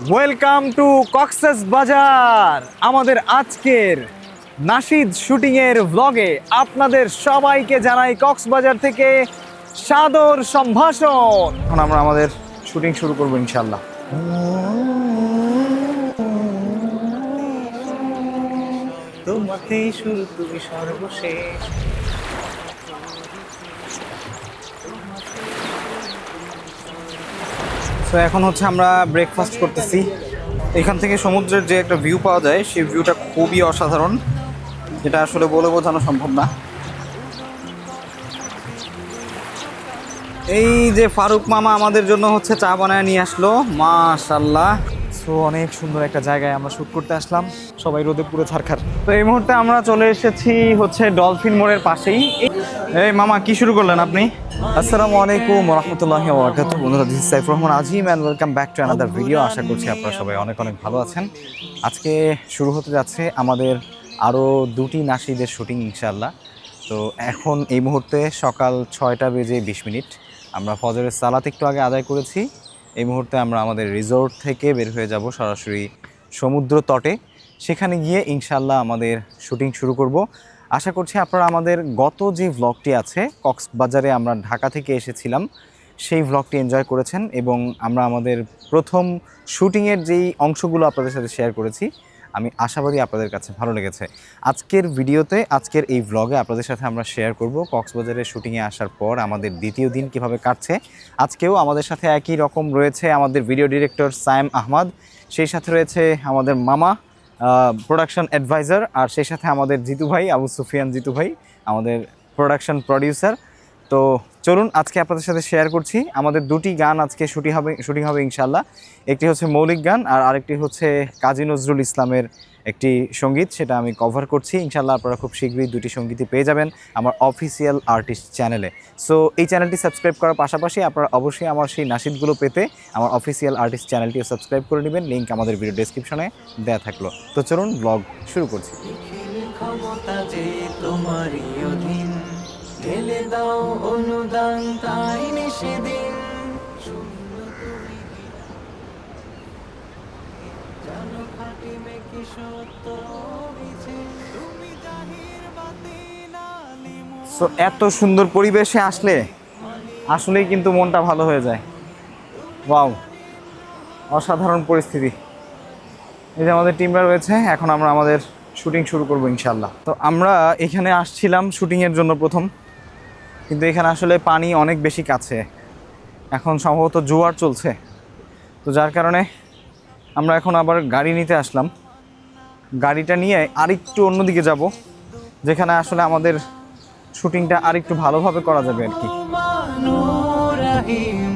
Welcome to Cox's বাজার। আমাদের আজকের নাশিদ শুটিং এর ব্লগে আপনাদের সবাইকে জানাই কক্সবাজার থেকে সাদর সম্ভাষণ। এখন আমরা আমাদের শুটিং শুরু করব ইনশাআল্লাহ। তোমাতেই শুরু তুমি সর্বশেষ। তো এখন হচ্ছে আমরা ব্রেকফাস্ট করতেছি। এখান থেকে সমুদ্রের যে একটা ভিউ পাওয়া যায় সেই ভিউটা খুবই অসাধারণ, যেটা আসলে বলে বোঝানো সম্ভব না। এই যে ফারুক মামা আমাদের জন্য হচ্ছে চা বানায় নিয়ে আসলো, মাশাআল্লাহ। সো অনেক সুন্দর একটা জায়গায় আমরা শুট করতে আসলাম, সবাই রোদে পুরো ছারখার। তো এই মুহূর্তে আমরা চলে এসেছি হচ্ছে ডলফিন মোড়ের পাশেই। এই মামা কি শুরু করলেন আপনি? আসসালামু আলাইকুম ওয়া রাহমাতুল্লাহি ওয়া বারাকাতুহু। বন্ধুরা, this is Saifur Rahman Azim and welcome back to another video. আশা করছি আপনারা সবাই অনেক অনেক ভালো আছেন। আজকে শুরু হতে যাচ্ছে আমাদের আরও দুটি নাশিদের শুটিং ইনশাআল্লাহ। তো এখন এই মুহূর্তে সকাল 6টা বেজে 20 মিনিট। আমরা ফজরের সালাত একটু আগে আদায় করেছি। এই মুহূর্তে আমরা আমাদের রিসোর্ট থেকে বের হয়ে যাব সরাসরি সমুদ্র তটে। সেখানে গিয়ে ইনশাআল্লাহ আমাদের শুটিং শুরু করব। আশা করছি আপনারা আমাদের গত যে ভ্লগটি আছে, কক্সবাজারে আমরা ঢাকা থেকে এসেছিলাম, সেই ভ্লগটি এনজয় করেছেন এবং আমরা আমাদের প্রথম শুটিংয়ের যেই অংশগুলো আপনাদের সাথে শেয়ার করেছি, আমি আশাবাদী আপনাদের কাছে ভালো লেগেছে। আজকের ভিডিওতে, আজকের এই ভ্লগে আপনাদের সাথে আমরা শেয়ার করব কক্সবাজারের শুটিংয়ে আসার পর আমাদের দ্বিতীয় দিন কিভাবে কাটছে। আজকেও আমাদের সাথে একই রকম রয়েছে আমাদের ভিডিও ডিরেক্টর সায়েম আহমদ, সেই সাথে রয়েছে আমাদের মামা প্রোডাকশন অ্যাডভাইজার, আর সেই সাথে আমাদের জিতু ভাই, আবু সুফিয়ান জিতু ভাই, আমাদের প্রোডাকশন প্রডিউসার। তো চলুন আজকে আপনাদের সাথে শেয়ার করছি আমাদের দুটি গান আজকে শুটিং হবে ইনশাআল্লাহ। একটি হচ্ছে মৌলিক গান আর আরেকটি হচ্ছে কাজী নজরুল ইসলামের একটি সঙ্গীত, সেটা আমি কভার করছি ইনশাআল্লাহ। আপনারা খুব শীঘ্রই দুটি সঙ্গীতই পেয়ে যাবেন আমার অফিসিয়াল আর্টিস্ট চ্যানেলে। সো এই চ্যানেলটি সাবস্ক্রাইব করার পাশাপাশি আপনারা অবশ্যই আমার সেই নাশিদগুলো পেতে আমার অফিসিয়াল আর্টিস্ট চ্যানেলটিও সাবস্ক্রাইব করে নেবেন, লিঙ্ক আমাদের ভিডিও ডেসক্রিপশনে দেওয়া থাকলো। তো চলুন ব্লগ শুরু করছি। ক্ষমতা যে তোমারই অধীন, ঢেলে দাও অনুদান তাই সেদিন। জানো খাটি মেকি সত্য মিছে, তুমি জাহির বাতিল আলিম। সো এত সুন্দর পরিবেশে আসলে আসলেই কিন্তু মনটা ভালো হয়ে যায়। ওয়াও, অসাধারণ পরিস্থিতি। এই যে আমাদের টিমরা রয়েছে, এখন আমরা আমাদের শুটিং শুরু করব ইনশাআল্লাহ। তো আমরা এখানে আসছিলাম শুটিংয়ের জন্য প্রথম, কিন্তু এখানে আসলে পানি অনেক বেশি কাছে, এখন সম্ভবত জোয়ার চলছে। তো যার কারণে আমরা এখন আবার গাড়ি নিতে আসলাম। গাড়িটা নিয়ে আরেকটু অন্যদিকে যাব, যেখানে আসলে আমাদের শুটিংটা আরেকটু ভালোভাবে করা যাবে আর কি। রহিম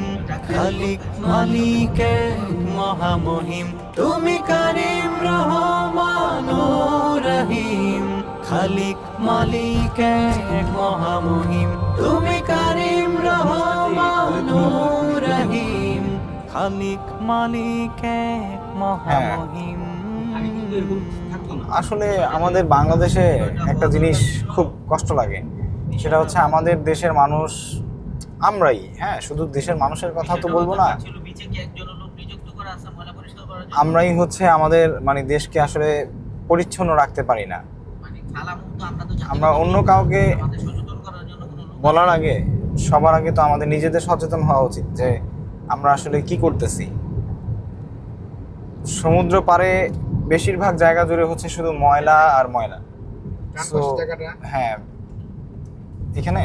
খালিক মালিক এক মহামহিম, তুমি কারিম রহমান রহিম। খালিক মালিক এক মহামহিম, তুমি কারিম রহমান রহিম। খালিক মালিক এক মহামহিম। আসলে আমাদের বাংলাদেশে একটা জিনিস খুব কষ্ট লাগে, সেটা হচ্ছে আমাদের দেশের মানুষ, আমরাই, হ্যাঁ শুধু দেশের মানুষের কথা তো বলবো না, আমরাই হচ্ছে আমাদের মানে দেশকে আসলে পরিচ্ছন্ন রাখতে পারি না। আমরা অন্য কাউকে বলার আগে সবার আগে তো আমাদের নিজেদের সচেতন হওয়া উচিত যে আমরা আসলে কি করতেছি। সমুদ্র পাড়ে বেশিরভাগ জায়গা জুড়ে হচ্ছে শুধু ময়লা আর ময়লা। হ্যাঁ, এখানে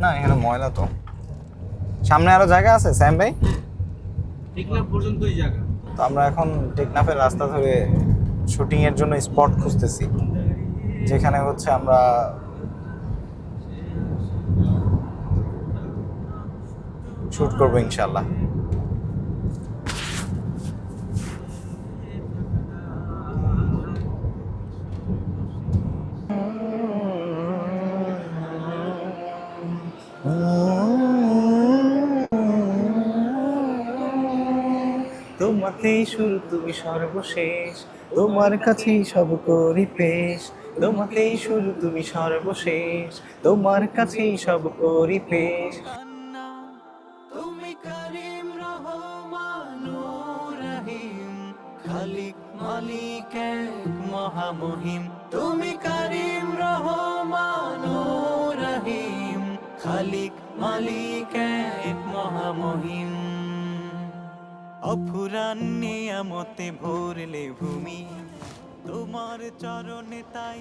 না, এখানে ময়লা তো। সামনে আরো জায়গা আছে স্যাম ভাই, টেকনাফ পর্যন্তই জায়গা। তো আমরা এখন টেকনাফের রাস্তা ধরে শুটিং এর জন্য স্পট খুঁজতেছি, যেখানে হচ্ছে আমরা শুট করবো ইনশাআল্লাহ। তোমাতেই শুরু তুমি সর্বশেষ, তোমার কাছেই সব করি পেশ। তোমাতেই শুরু তুমি সর্বশেষ, তোমার কাছেই সব করি পেশ। তুমি কারিম রহমান খালিক মালিক এক মহামহিম তুমি কারিম রহমান ও রহিম খালিক মালিক এক মহামহিম অফুরান নিয়ামতে ভরলে ভূমি তোমার চরণে তাই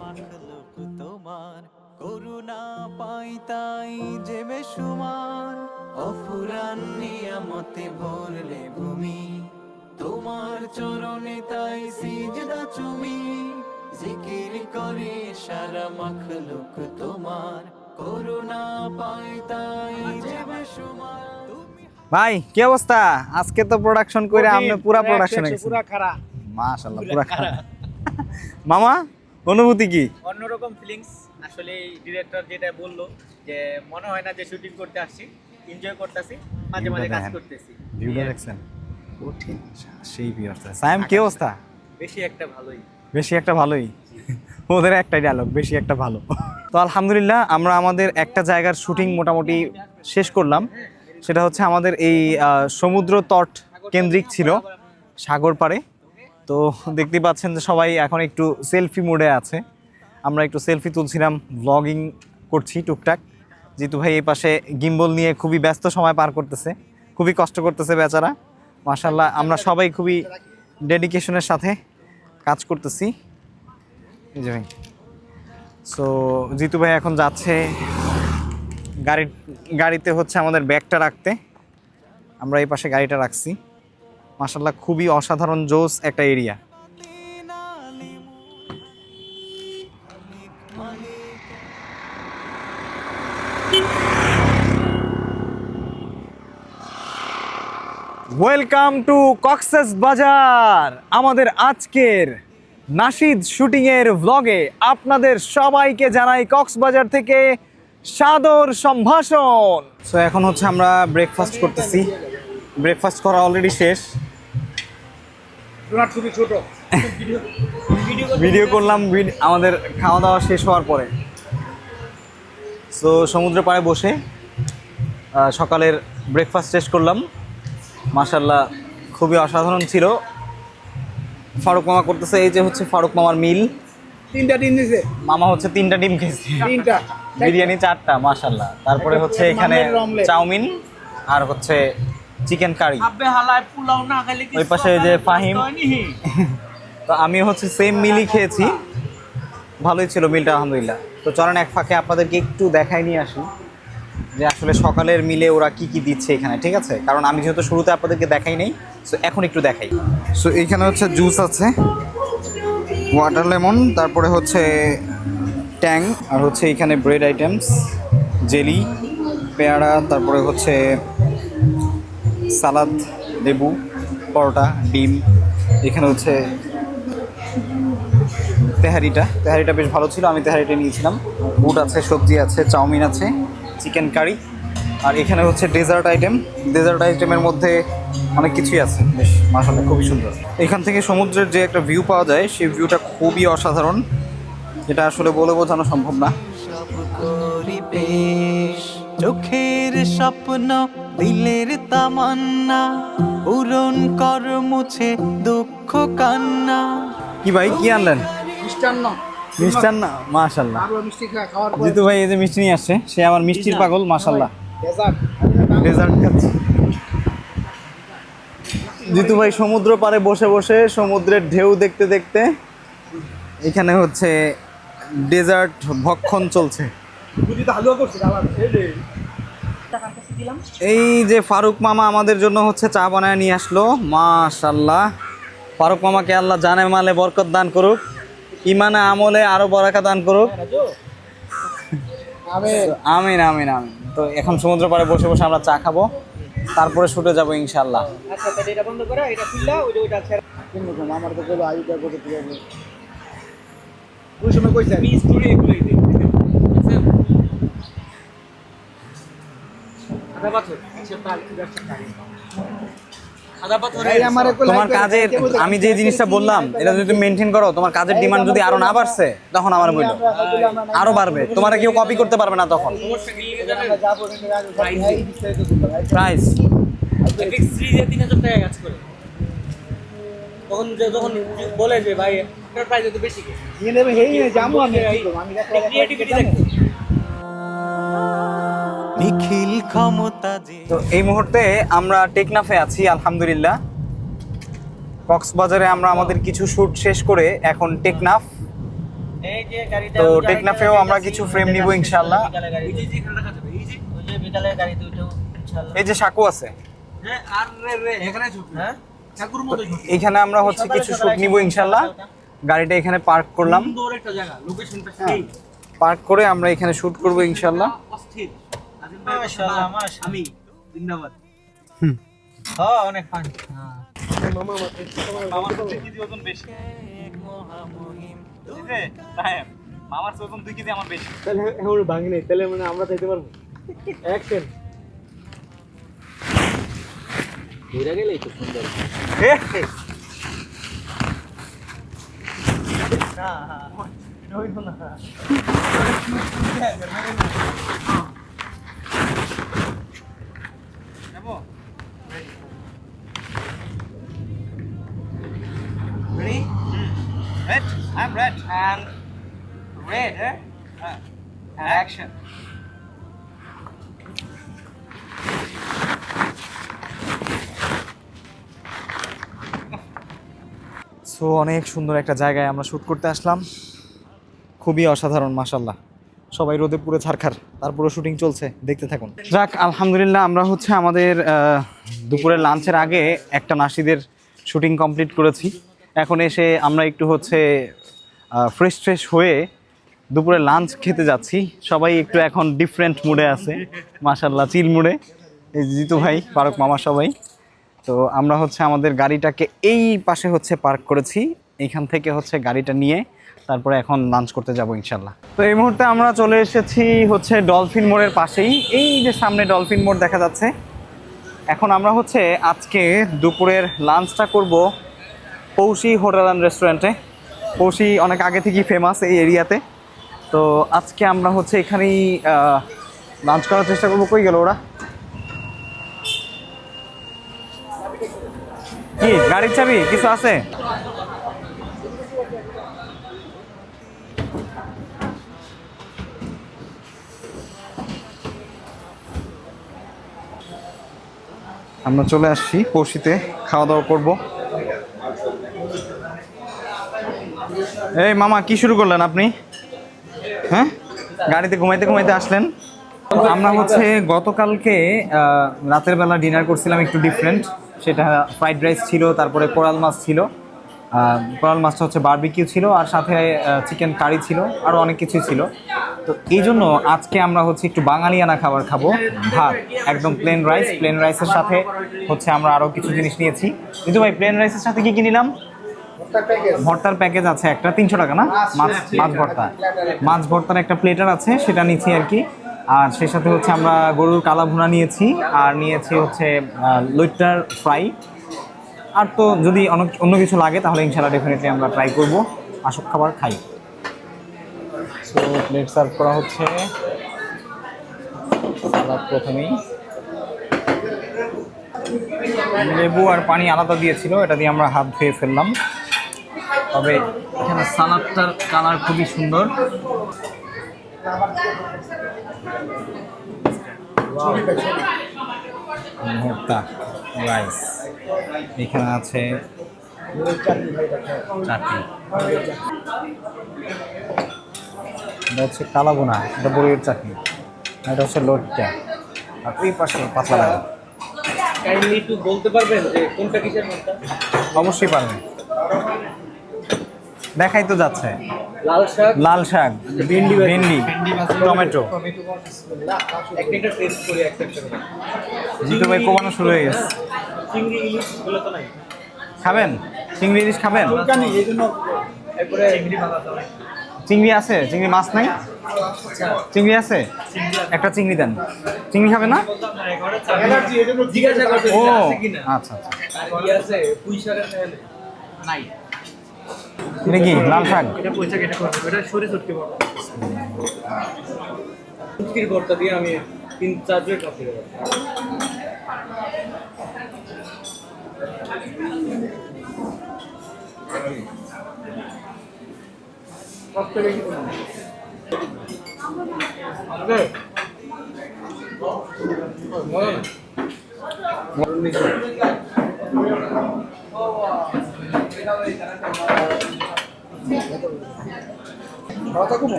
মাখলুক তোমার করুণা পাই তাই যে বেশুমার অফুরান নিয়ামতে ভরলে ভূমি তোমার চরণে তাই সিজদা চুমি জিকির করে সারা মাখলুক তোমার করুণা পাই তাই যে বেশুমার তুমি ভাই কি অবস্থা? আজকে তো প্রোডাকশন করে আপনি পুরা প্রোডাকশন পুরা খারাপ মাশাআল্লাহ পুরা খারাপ। মামা অনুভূতি কি? অন্যরকম ফিলিংস আসলে ডিরেক্টর যেটা বললো যে মনে হয় না যে শুটিং করতে আসছি, এনজয় করতেছি, মাঝে মাঝে কাজ করতেছি। ভিউটা দেখছেন কঠিন সেই ভিউটা। সাইম কি অবস্থা? বেশি একটা ভালোই। বেশি একটা ভালোই, ওদের একটাই ডায়লগ বেশি একটা ভালো। তো আলহামদুলিল্লাহ আমরা আমাদের একটা জায়গার শুটিং মোটামুটি শেষ করলাম। সেটা হচ্ছে আমাদের এই সমুদ্র তট কেন্দ্রিক ছিল, সাগর পাড়ে। তো দেখতে পাচ্ছেন যে সবাই এখন একটু সেলফি মোডে আছে। আমরা একটু সেলফি তুলছিলাম, ব্লগিং করছি টুকটাক। জিতু ভাই এই পাশে গিম্বল নিয়ে খুবই ব্যস্ত সময় পার করতেছে, খুবই কষ্ট করতেছে বেচারা। মাশাআল্লাহ আমরা সবাই খুবই ডেডিকেশনের সাথে কাজ করতেছি। এই যে ভাই, সো জিতু ভাই এখন যাচ্ছে গাড়িতে হচ্ছে আমাদের ব্যাগটা রাখতে। আমরা এই পাশে গাড়িটা রাখছি। মাশাআল্লাহ খুবই অসাধারণ জোস একটা এরিয়া। ওয়েলকাম টু কক্সেস বাজার। আমাদের আজকের নাশিদ শুটিংয়ের ব্লগে আপনাদের সবাইকে জানাই কক্সবাজার থেকে সাদর সম্ভাষণ। সো এখন হচ্ছে আমরা ব্রেকফাস্ট করতেছি। ব্রেকফাস্ট করা অলরেডি শেষ। খুবই ছোট ভিডিও করলাম আমাদের খাওয়া দাওয়া শেষ হওয়ার পরে। সো সমুদ্র পাড়ে বসে সকালের ব্রেকফাস্ট শেষ করলাম। মাশাআল্লাহ খুবই অসাধারণ ছিল। ফারুক মামা করতেছে, এই যে হচ্ছে ফারুক মামার মিল। 3টা ডিম দিছে, মামা হচ্ছে 3টা ডিম খেয়েছে, 3টা বিরিয়ানি 4টা মাশাআল্লাহ। তারপরে হচ্ছে এখানে চাউমিন আর হচ্ছে চিকেন কারি। আবে হালায় পোলাও না খাইলে কি ওই পাশে যে ফাহিম। তো আমি হচ্ছে সেম মিলই খেয়েছি, ভালোই ছিল মিলটা আলহামদুলিল্লাহ। তো চলেন এক ফাঁকে আপনাদেরকে একটু দেখাই নিয়ে আসি যে আসলে সকালের মিলে ওরা কি কি দিচ্ছে এখানে, ঠিক আছে? কারণ আমি যেহেতু শুরুতে আপনাদেরকে দেখাই নাই, সো এখন একটু দেখাই। সো এইখানে হচ্ছে জুস আছে, ওয়াটার লেমন, তারপরে হচ্ছে ট্যাং, আর হচ্ছে এখানে ব্রেড আইটেমস, জেলি, পেয়ারা, তারপরে হচ্ছে সালাদ, লেবু, পরোটা, ডিম। এখানে হচ্ছে তেহারিটা বেশ ভালো ছিল, আমি তেহারিটা নিয়েছিলাম। বুট আছে, সবজি আছে, চাউমিন আছে, চিকেন কারি। আর এখানে হচ্ছে ডেজার্ট আইটেমের মধ্যে অনেক কিছুই আছে, বেশ মাশাআল্লাহ খুবই সুন্দর। এখান থেকে সমুদ্রের যে একটা ভিউ পাওয়া যায় সেই ভিউটা খুবই অসাধারণ, এটা আসলে বলে বোঝানো সম্ভব না। সব করি পেশ চোখের স্বপ্ন দিলের তামান্না পূরণ কর মুছে দুঃখ কান্না। কি ভাই কি আনলেন? মিষ্টান্ন মিষ্টান্ন, মাশাআল্লাহ। আরো মিষ্টি খাওয়ার পর জিতু ভাই এই যে মিষ্টি নিয়ে আসছে, সে আমার মিষ্টির পাগল মাশাআল্লাহ। ডেজার্ট ডেজার্ট খাচ্ছে জিতু ভাই সমুদ্র পাড়ে বসে বসে সমুদ্রের ঢেউ দেখতে দেখতে এখানে হচ্ছে ডেজার্ট ভক্ষণ চলছে। এই যে ফারুক মামা আমাদের জন্য হচ্ছে চা বানায় নিয়ে আসলো, মাশাআল্লাহ। ফারুক মামাকে আল্লাহ জানে মালে বরকত দান করুক, ইমানে আমলে আরো বরাকা দান করুক। আমিন আমিন আমিন। তো এখন সমুদ্র পাড়ে বসে বসে আমরা চা খাবো, তারপরে শুটে যাবো ইনশাআল্লাহ। আচ্ছা তাহলে এটা বন্ধ করে এটা খুললা ওইটা আছে আমার তো বলো আইটা করে দিয়ে ওই সময় কইছে আমি স্টোরি এগুলাই দে আদা পাথর আচ্ছা তাল কি ব্যবসা করে আদা পাথর তোমার কাজের আমি যে জিনিসটা বললাম এটা যদি তুমি মেনটেন করো, তোমার কাজের ডিমান্ড যদি আরো না বাড়ছে তখন আমার বললো আরো বাড়বে, তোমার কেউ কপি করতে পারবে না তখন। প্রাইস ফিক্স 3,000-3,000 টাকা কাজ করে। তখন যখন বলে যে ভাই এটার প্রাইস একটু বেশি নিয়ে নেবে হেই জামু আমি ক্রিয়েটিভিটি দেখো। নিখিল ক্ষমতা যে তো এই মুহূর্তে আমরা টেকনাফে আছি আলহামদুলিল্লাহ। কক্সবাজারে আমরা আমাদের কিছু শুট শেষ করে এখন টেকনাফ। এই যে গাড়িটা তো টেকনাফেও আমরা কিছু ফ্রেম নিব ইনশাআল্লাহ। এই যে এখানে রাখা যাবে, এই যে ওই যে বিকালে গাড়িতে উঠেও ইনশাআল্লাহ। এই যে সাকু আছে, হ্যাঁ আর রে এখানে ঝুঁকি, হ্যাঁ ঠাকুর মতো ঝুঁকি। এখানে আমরা হচ্ছে কিছু শুট নিব ইনশাআল্লাহ। গাড়িটা এখানে পার্ক করলাম, সুন্দর একটা জায়গা, লোকেশনটা সেই পার্ক করে আমরা এখানে শুট করব ইনশাআল্লাহ। অস্থির। মাশাআল্লাহ আমি জিন্দাবাদ। হ্যাঁ অনেক ফান। হ্যাঁ মামার থেকে 2 কেজি ওজন বেশি। মহামহিম মামার ওজন 2 কেজি আমার বেশি। তাহলে এখন ভাঙি নেই, তাহলে মানে আমরা চাইতে পারবো অ্যাকশন ঘুরে গেলেই তো সুন্দর। না এটা হইতো না। যাবো ready red I'm red and red and action so অনেক সুন্দর একটা জায়গায় আমরা শ্যুট করতে আসলাম, খুবই অসাধারণ মাশাল্লাহ। সবাই রোদে পুরো ছারখার, তারপরে শুটিং চলছে, দেখতে থাকুন। যাক আলহামদুলিল্লাহ, আমরা হচ্ছে আমাদের দুপুরের লাঞ্চের আগে একটা নাশিদের শুটিং কমপ্লিট করেছি। এখন এসে আমরা একটু হচ্ছে ফ্রেশ হয়ে দুপুরে লাঞ্চ খেতে যাচ্ছি। সবাই একটু এখন ডিফারেন্ট মুডে আছে মাশাল্লাহ, চিল মুডে। এই জিতু ভাই, ফারুক মামা সবাই। তো আমরা হচ্ছে আমাদের গাড়িটাকে এই পাশে হচ্ছে পার্ক করেছি, এইখান থেকে হচ্ছে গাড়িটা নিয়ে তারপরে এখন লাঞ্চ করতে যাব ইনশাল্লাহ। তো এই মুহূর্তে আমরা চলে এসেছি হচ্ছে ডলফিন মোড়ের পাশেই, এই যে সামনে ডলফিন মোড় দেখা যাচ্ছে। এখন আমরা হচ্ছে আজকে দুপুরের লাঞ্চটা করব পৌষি হোটেল অ্যান্ড রেস্টুরেন্টে। পৌষি অনেক আগে থেকেই ফেমাস এই এরিয়াতে। তো আজকে আমরা হচ্ছে এখানেই লাঞ্চ করার চেষ্টা করবো। কই গেল ওরা? কি গাড়ির চাবি কিছু আছে? আমরা চলে আসছি পৌষিতে, খাওয়া দাওয়া করবো। এই মামা কি শুরু করলেন আপনি? হ্যাঁ, গাড়িতে ঘুমাইতে আসলেন। আমরা হচ্ছে গতকালকে রাতের বেলা ডিনার করছিলাম একটু ডিফারেন্ট। সেটা ফ্রাইড রাইস ছিল, তারপরে কোরাল মাছ ছিল। কোরাল মাছটা হচ্ছে বারবিকিউ ছিল, আর সাথে চিকেন কারি ছিল, আরও অনেক কিছুই ছিল। তো এই জন্য আজকে আমরা হচ্ছে একটু বাঙালিয়ানা খাবার খাবো। ভাত একদম প্লেন রাইস, প্লেন রাইসের সাথে হচ্ছে আমরা আরও কিছু জিনিস নিয়েছি। কিন্তু ভাই প্লেন রাইসের সাথে কি নিলাম? ভর্তার প্যাকেজ আছে একটা, 300 টাকা না? মাছ ভর্তা, মাছ ভর্তার একটা প্লেটার আছে, সেটা নিচ্ছি আর কি। আর সেই সাথে হচ্ছে আমরা গরুর কালা ভুনা নিয়েছি, আর নিয়েছি হচ্ছে লইট্টার ফ্রাই। আর তো যদি অন্য কিছু লাগে তাহলে ইনশাআল্লাহ ডেফিনেটলি আমরা ট্রাই করবো। আসক খাবার খাই। সো প্লেট সার্ভ করা হচ্ছে, সালাদ প্রথমেই, লেবু আর পানি আলাদা দিয়েছিল, এটা দিয়ে আমরা হাত ধুয়ে ফেললাম। তবে এখানে সালাদটার কালার খুবই সুন্দর। ভর্তা, রাইস, এখানে আছে চাটনি, এটা হচ্ছে কালা বোনা, এটা বড়ির চাটনি, এটা হচ্ছে লোটটা, আর ওই পাশে পাতলা লাগা। কাইন্ডলি একটু বলতে পারবেন যে কোনটা কিসের ভর্তা? অবশ্যই পারবেন, দেখাই তো যাচ্ছে। লাল শাক, ভেন্ডি, টমেটো। একটা টেস্ট করি একটা করে। জিতু ভাই কোবানো শুরু হয়ে গেছে। চিংড়ি ইলিশ গুলো তো নাই। খাবেন? চিংড়ি ইলিশ খাবেন? এরপরে চিংড়ি ভাজা দাও। চিংড়ি আছে? চিংড়ি মাছ নাই? চিংড়ি আছে? একটা চিংড়ি দেন। চিংড়ি খাবে না? এনার্জি এজন্য জিজ্ঞাসা করতে ও আছে কিনা। আচ্ছা আচ্ছা। আর কি আছে? পুঁই শাকের তেলে নাই। এটা কি লাল শাক? এটা পুঁই শাক, এটা করব। এটা সরি সটকি ভর্তা। শুটকির ভর্তা দিয়ে আমি 3-4 প্লেট কফি দেবো।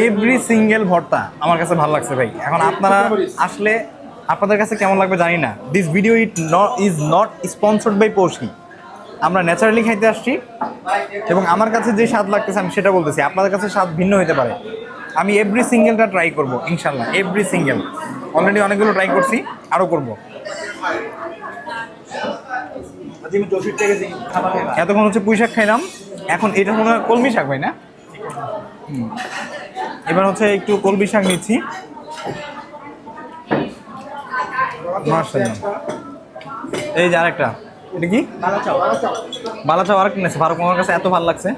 এভরি সিঙ্গেল ভর্তা আমার কাছে ভালো লাগছে ভাই। এখন আপনারা আসলে আপনাদের কাছে কেমন লাগবে জানি না। This video is not sponsored by Porshi. আমরা ন্যাচারালি খাইতে আসছি এবং আমার কাছে যে স্বাদ লাগতেছে আমি সেটা বলতেছি, আপনাদের কাছে স্বাদ ভিন্ন হতে পারে। আমি এভরি সিঙ্গেলটা ট্রাই করব ইনশাল্লাহ, এভরি সিঙ্গেল। অলরেডি অনেকগুলো ট্রাই করছি, আরও করব। এতক্ষণ হচ্ছে পুঁই শাক খাইলাম, এখন এটা মনে হয় কলমি শাক ভাই না? এবার হচ্ছে একটু কলমি শাক নিচ্ছি। মাশাআল্লাহ। এই যে আরেকটা, এটা কি বালাচাও আরেকটা নিয়েছে। ফারুক মামার কাছে এত ভালো লাগছে,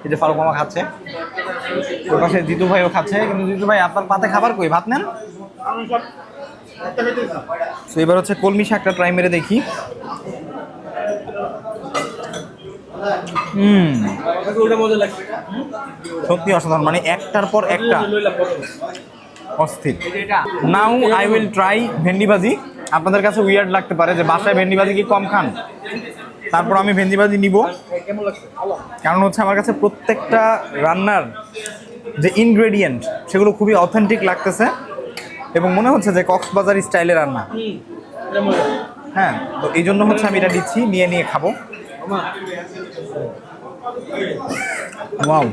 এই যে ফারুক মামা খাচ্ছে, ওর পাশে জিতু ভাইও খাচ্ছে। কিন্তু জিতু ভাই আপনার পাতে খাবার কই, ভাত নেন। তো এবার হচ্ছে কলমি শাকটা ট্রাই মেরে দেখি। সত্যি অসাধারণ, মানে একটার পর একটা অস্থির। নাও আই উইল ট্রাই ভেন্ডি ভাজি। আপনাদের কাছে উইয়ার্ড লাগতে পারে যে বাসায় ভেন্ডি ভাজি কি কম খান, তারপর আমি ভেন্ডি ভাজি নিব। কারণ হচ্ছে আমার কাছে প্রত্যেকটা রান্নার যে ইনগ্রেডিয়েন্ট সেগুলো খুবই অথেন্টিক লাগতেছে এবং মনে হচ্ছে যে কক্সবাজার স্টাইলে রান্না। হ্যাঁ, তো এই জন্য হচ্ছে আমি এটা দিচ্ছি, নিয়ে খাবো। ওয়াও,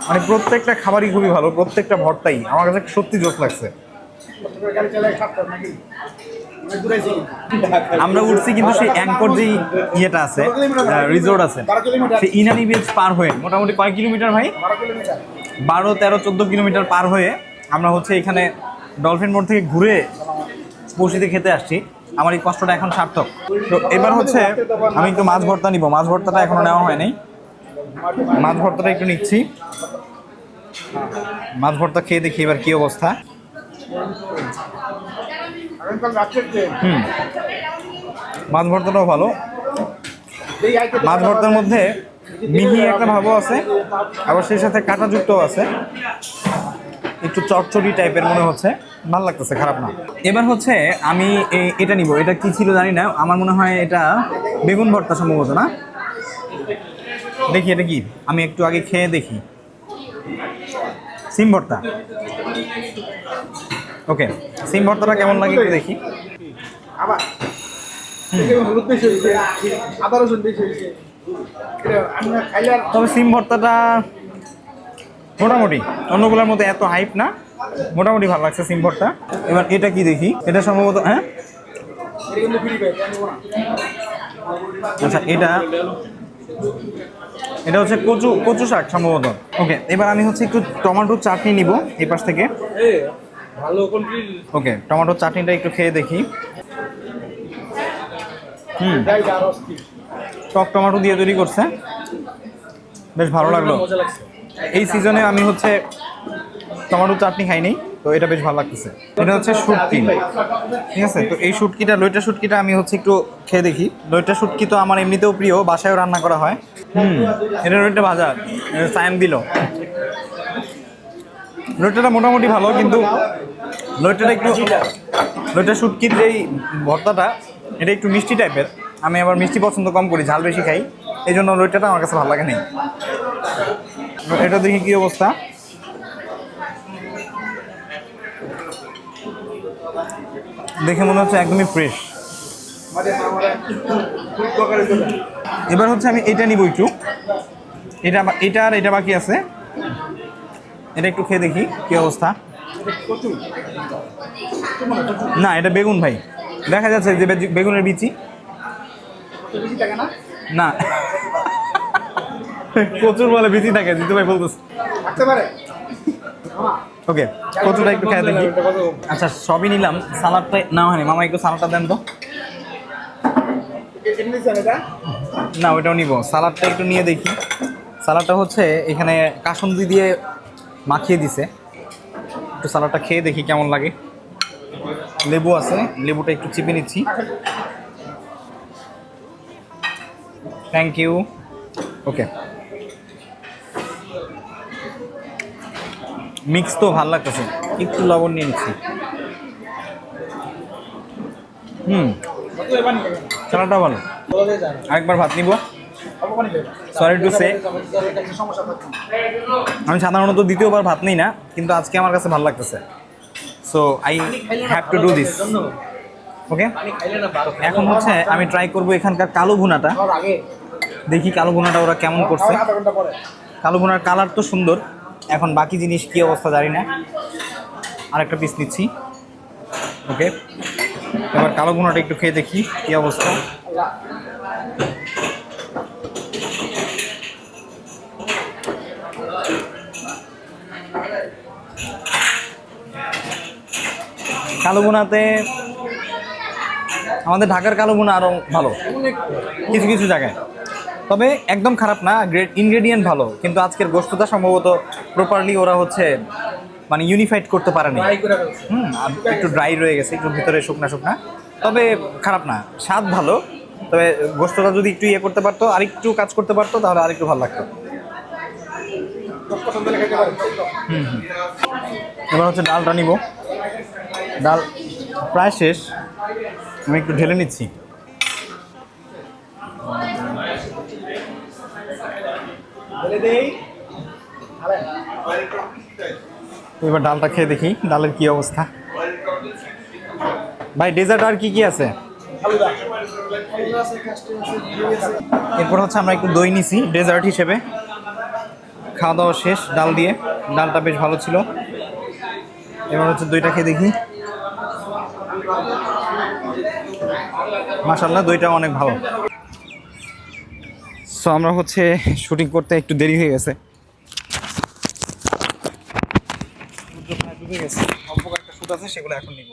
মানে প্রত্যেকটা খাবারই খুবই ভালো, প্রত্যেকটা ভর্তাই আমার কাছে সত্যি জোশ লাগছে। আমরা উঠছি কিন্তু সেই অ্যাঙ্কর যেই ইয়েটা আছে, রিসোর্ট আছে, সেই ইনানি বিচ পার হয়ে মোটামুটি কয় কিলোমিটার ভাই? 12, 13, 14 কিলোমিটার পার হয়ে আমরা হচ্ছে এখানে ডলফিন মোড় থেকে ঘুরে পৌঁছিতে খেতে আসছি। আমার এই কষ্টটা এখন সার্থক। তো এবার হচ্ছে আমি একটু মাছ ভর্তা নিব। মাছ ভর্তাটা এখনো নেওয়া হয় নাই, মাছ ভর্তাটা একটু নিচ্ছি। মাছ ভর্তা খেয়ে দেখি এবার কি অবস্থা। মাছ ভর্তাটাও ভালো। মাছ ভর্তার মধ্যে মিহি একটা ভাবও আছে, আবার সেই সাথে কাঁটাযুক্তও আছে, একটু চটচটি টাইপের মনে হচ্ছে, ভালো লাগতেছে, খারাপ না। এবার হচ্ছে আমি এটা নিব। এটা কি ছিল জানি না, আমার মনে হয় এটা বেগুন ভর্তা সম্ভবত, না? দেখি এটা কি, আমি একটু আগে খেয়ে দেখি। সিম ভর্তা, ওকে। সিম ভর্তাটা কেমন লাগে একটু দেখি। তবে সিম ভর্তাটা মোটামুটি অন্যগুলোর মধ্যে এত হাইপ না, মোটামুটি ভালো লাগছে সিম ভর্তা। এবার এটা কি দেখি, এটা সম্ভবত, হ্যাঁ আচ্ছা, এটা হচ্ছে কচু শাক সম্ভবত। ওকে, এবার আমি হচ্ছে একটু টমেটো চাটনি নিব এই পাশ থেকে। ওকে, টমেটো চাটনিটা একটু খেয়ে দেখি। টক টমেটো দিয়ে তৈরি করছে, বেশ ভালো লাগলো। এই সিজনে আমি হচ্ছে টমেটো চাটনি খাইনি, তো এটা বেশ ভালো লাগতেছে। এটা হচ্ছে শুটকি, ঠিক আছে। তো এই শুটকিটা, লইটা শুটকিটা আমি হচ্ছে একটু খেয়ে দেখি। লইটা শুটকি তো আমার এমনিতেও প্রিয়, বাসায়ও রান্না করা হয়। এটা লইটা ভাজা, সায়াম দিল। লইটাটা মোটামুটি ভালো, কিন্তু লইটা শুটকির যেই ভর্তাটা এটা একটু মিষ্টি টাইপের। আমি আবার মিষ্টি পছন্দ কম করি, ঝাল বেশি খাই, এই জন্য লইটাটা আমার কাছে ভালো লাগে না। এটা দেখি কি অবস্থা। দেখে মনে হচ্ছে একদমই ফ্রেশ। এবার হচ্ছে আমি এটা নিব একটু, এটা আর এটা বাকি আছে, এটা একটু খেয়ে দেখি কি অবস্থা। না, এটা বেগুন ভাই, দেখা যাচ্ছে যে বেগুনের বিচি না, কচুর বলে বিচি থাকে, জিতু ভাই বলতেছে। ওকে, কচুটা একটু খেয়ে দেখি। আচ্ছা সবই নিলাম, সালাডটা না হয়নি। মামা একটু সালাডটা দেন তো। না ওইটাও নিব, সালাডটা একটু নিয়ে দেখি। সালাডটা হচ্ছে এখানে কাসুন্দি দিয়ে মাখিয়ে দিছে, একটু সালাডটা খেয়ে দেখি কেমন লাগে। লেবু আছে, লেবুটা একটু চিপে নিচ্ছি। Thank you. ওকে, মিক্স তো ভালো লাগতেছে, একটু লবণ নিয়ে নিচ্ছি। সালাডটা ভালো। আরেকবার ভাত নিব। সরি টু সে, আমি সাধারণত দ্বিতীয়বার ভাত নিই না, কিন্তু আজকে আমার কাছে ভালো লাগতেছে। So I have to do this. Okay, এখন হচ্ছে আমি ট্রাই করব এখানকার কালো ভুনাটা। দেখি কালো ভুনাটা ওরা কেমন করছে। কালো ভুনার কালার তো সুন্দর, এখন বাকি জিনিস কি অবস্থা জানি না। আরেকটা পিস নিচ্ছি। ওকে, এবার কালো ভুনাটা একটু খেয়ে দেখি কি অবস্থা। কালো ভুনাতে আমাদের ঢাকার কালো ভুনা আরও ভালো কিছু কিছু জায়গায়, তবে একদম খারাপ না। গ্রেট ইনগ্রেডিয়েন্ট ভালো, কিন্তু আজকের গোস্তটা সম্ভবত প্রপারলি ওরা হচ্ছে মানে ইউনিফাইড করতে পারেনি। আর একটু ড্রাই রয়ে গেছে, একটু ভিতরে শুকনা শুকনা, তবে খারাপ না, স্বাদ ভালো। তবে গোস্তটা যদি একটু ইয়ে করতে পারতো, আরেকটু কাজ করতে পারতো, তাহলে আরেকটু ভালো লাগতো। এবার হচ্ছে ডালটা নিব। ডাল প্রায় শেষ, আমি একটু ঢেলে নিচ্ছি। এবার ডালটা খেয়ে দেখি ডালের কি অবস্থা। ভাই ডেজার্ট আর কি কি আছে? এরপর হচ্ছে আমরা একটু দই নিছি ডেজার্ট হিসেবে। খাওয়া দাওয়া শেষ ডাল দিয়ে, ডালটা বেশ ভালো ছিল। এবার হচ্ছে দইটা খেয়ে দেখি। মাশাআল্লাহ, দইটা অনেক ভালো। সো আমরা হচ্ছে শুটিং করতে একটু দেরি হয়ে গেছে। অল্প কয়েকটা শুট আছে, সেগুলো এখন নিব।